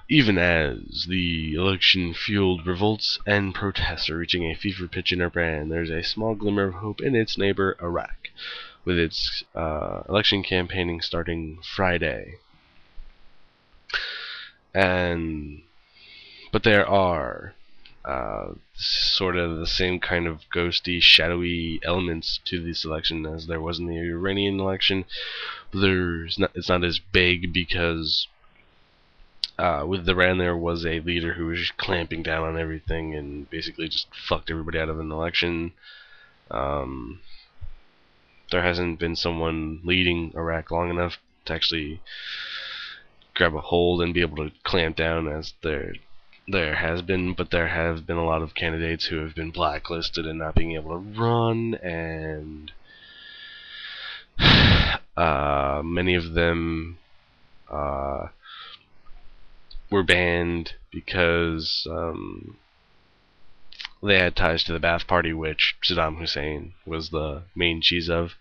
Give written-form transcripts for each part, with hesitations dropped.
Even as the election fueled revolts and protests are reaching a fever pitch in Iran, there's a small glimmer of hope in its neighbor Iraq, with its election campaigning starting Friday. But there are sort of the same kind of ghosty, shadowy elements to this election as there was in the Iranian election. It's not as big because with Iran there was a leader who was clamping down on everything and basically just fucked everybody out of an election. There hasn't been someone leading Iraq long enough to actually grab a hold and be able to clamp down as there has been, but there have been a lot of candidates who have been blacklisted and not being able to run, and many of them were banned because they had ties to the Ba'ath Party, which Saddam Hussein was the main cheese of.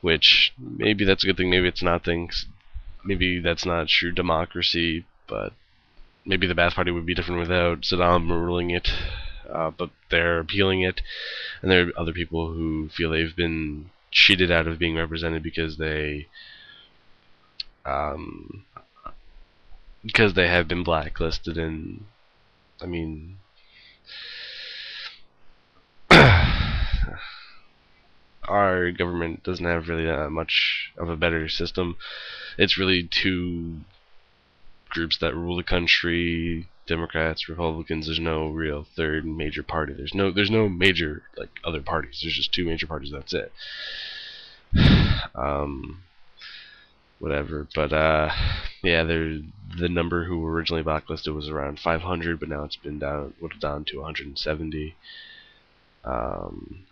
Which maybe that's a good thing, maybe it's not. Maybe that's not true democracy, but maybe the Ba'ath Party would be different without Saddam ruling it. But they're appealing it, and there are other people who feel they've been cheated out of being represented because they have been blacklisted. And I mean, our government doesn't have really that much of a better system. It's really two groups that rule the country: Democrats, Republicans. There's no real third major party. There's no major like other parties. There's just two major parties. That's it. Whatever. But yeah, the number who were originally blacklisted was around 500, but now it's been whittled down to 170. A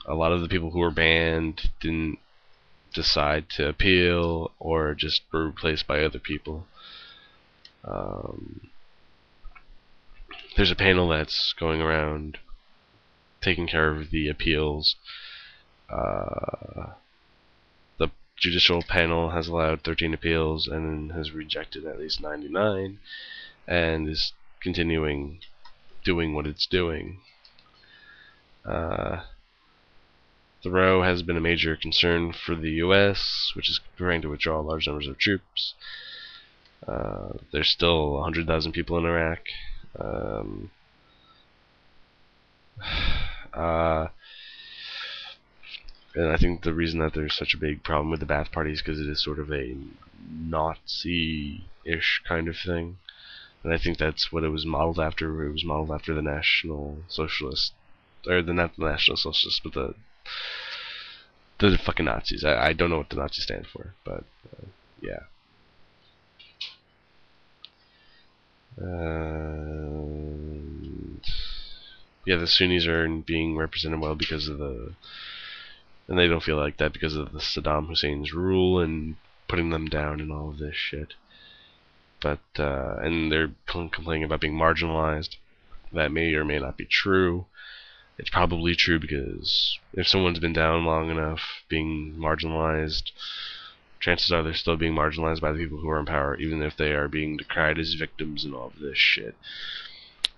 lot of the people who were banned didn't decide to appeal or just were replaced by other people. There's a panel that's going around taking care of the appeals. The judicial panel has allowed 13 appeals and has rejected at least 99, and is continuing doing what it's doing. The row has been a major concern for the U.S., which is preparing to withdraw large numbers of troops. There's still 100,000 people in Iraq. And I think the reason that there's such a big problem with the Ba'ath Party is because it is sort of a Nazi-ish kind of thing. And I think that's what it was modeled after. It was modeled after the National Socialist, or not the National Socialists, but the fucking Nazis. I don't know what the Nazis stand for, but yeah. Yeah, the Sunnis are being represented well because of and they don't feel like that because of the Saddam Hussein's rule and putting them down and all of this shit. But and they're complaining about being marginalized. That may or may not be true. It's probably true because if someone's been down long enough, being marginalized, chances are they're still being marginalized by the people who are in power, even if they are being decried as victims and all of this shit.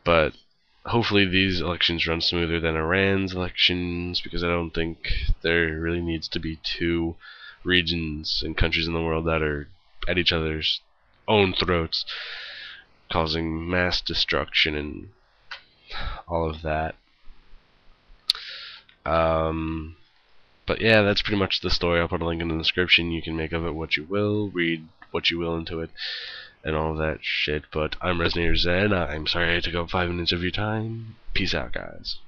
But hopefully these elections run smoother than Iran's elections, because I don't think there really needs to be two regions and countries in the world that are at each other's own throats, causing mass destruction and all of that. But yeah, that's pretty much the story. I'll put a link in the description. You can make of it what you will, read what you will into it, and all that shit. But I'm RezenatorZen. I'm sorry I took up 5 minutes of your time. Peace out, guys.